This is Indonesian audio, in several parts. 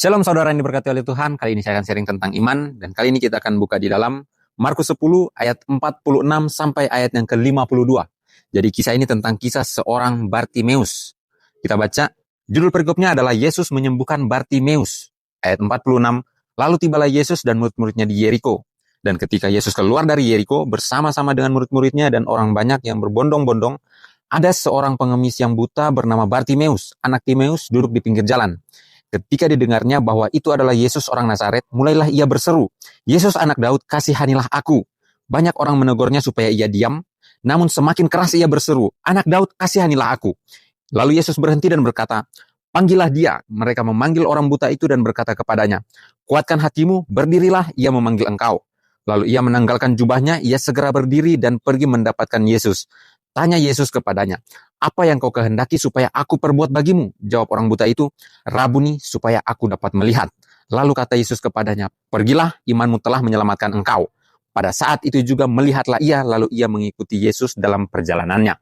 Shalom saudara yang diberkati oleh Tuhan. Kali ini saya akan sharing tentang iman, dan kali ini kita akan buka di dalam Markus 10 ayat 46 sampai ayat yang ke-52. Jadi kisah ini tentang kisah seorang Bartimeus. Kita baca, judul perikopnya adalah Yesus menyembuhkan Bartimeus. Ayat 46, lalu tibalah Yesus dan murid-muridnya di Yeriko. Dan ketika Yesus keluar dari Yeriko bersama-sama dengan murid-muridnya dan orang banyak yang berbondong-bondong, ada seorang pengemis yang buta bernama Bartimeus, anak Timeus, duduk di pinggir jalan. Ketika didengarnya bahwa itu adalah Yesus orang Nazaret, mulailah ia berseru, "Yesus anak Daud, kasihanilah aku." Banyak orang menegurnya supaya ia diam, namun semakin keras ia berseru, "Anak Daud, kasihanilah aku." Lalu Yesus berhenti dan berkata, "Panggillah dia." Mereka memanggil orang buta itu dan berkata kepadanya, "Kuatkan hatimu, berdirilah, ia memanggil engkau." Lalu ia menanggalkan jubahnya, ia segera berdiri dan pergi mendapatkan Yesus. Tanya Yesus kepadanya, "Apa yang kau kehendaki supaya aku perbuat bagimu?" Jawab orang buta itu, "Rabuni, supaya aku dapat melihat." Lalu kata Yesus kepadanya, "Pergilah, imanmu telah menyelamatkan engkau." Pada saat itu juga melihatlah ia, lalu ia mengikuti Yesus dalam perjalanannya.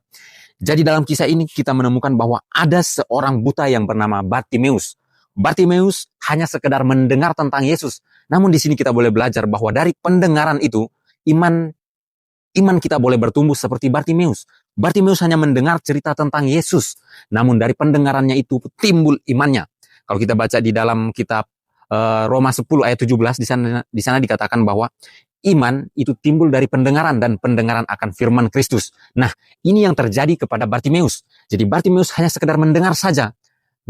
Jadi dalam kisah ini kita menemukan bahwa ada seorang buta yang bernama Bartimeus. Bartimeus hanya sekedar mendengar tentang Yesus. Namun di sini kita boleh belajar bahwa dari pendengaran itu, iman kita boleh bertumbuh seperti Bartimeus. Bartimeus hanya mendengar cerita tentang Yesus, namun dari pendengarannya itu timbul imannya. Kalau kita baca di dalam kitab Roma 10 ayat 17, di sana dikatakan bahwa iman itu timbul dari pendengaran, dan pendengaran akan firman Kristus. Nah, ini yang terjadi kepada Bartimeus. Jadi Bartimeus hanya sekedar mendengar saja,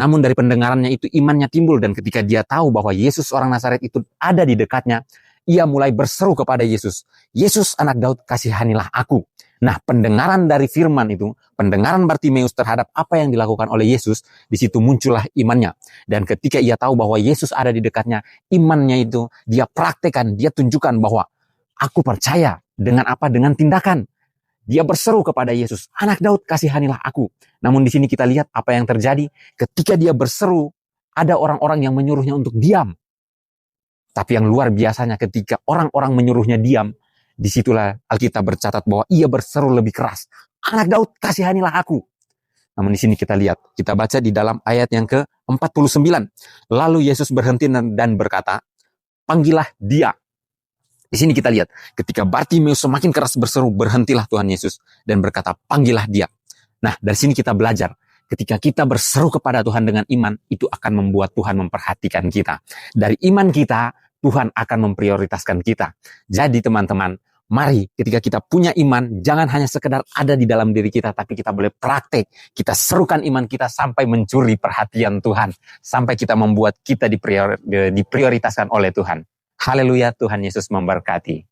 namun dari pendengarannya itu imannya timbul, dan ketika dia tahu bahwa Yesus orang Nazaret itu ada di dekatnya, ia mulai berseru kepada Yesus, "Yesus anak Daud, kasihanilah aku." Nah, pendengaran dari firman itu, pendengaran Bartimeus terhadap apa yang dilakukan oleh Yesus, di situ muncullah imannya. Dan ketika ia tahu bahwa Yesus ada di dekatnya, imannya itu dia praktekkan, dia tunjukkan bahwa aku percaya dengan apa? Dengan tindakan. Dia berseru kepada Yesus, "Anak Daud, kasihanilah aku." Namun di sini kita lihat apa yang terjadi ketika dia berseru, ada orang-orang yang menyuruhnya untuk diam. Tapi yang luar biasanya ketika orang-orang menyuruhnya diam, disitulah Alkitab bercatat bahwa ia berseru lebih keras, "Anak Daud, kasihanilah aku." Namun di sini kita lihat, kita baca di dalam ayat yang ke-49. Lalu Yesus berhenti dan berkata, "Panggillah dia." Di sini kita lihat, ketika Bartimeus semakin keras berseru, berhentilah Tuhan Yesus dan berkata, "Panggillah dia." Nah, dari sini kita belajar, ketika kita berseru kepada Tuhan dengan iman, itu akan membuat Tuhan memperhatikan kita. Dari iman kita, Tuhan akan memprioritaskan kita. Jadi teman-teman, mari ketika kita punya iman, jangan hanya sekedar ada di dalam diri kita, tapi kita boleh praktek. Kita serukan iman kita sampai mencuri perhatian Tuhan. Sampai kita membuat kita diprioritaskan oleh Tuhan. Haleluya, Tuhan Yesus memberkati.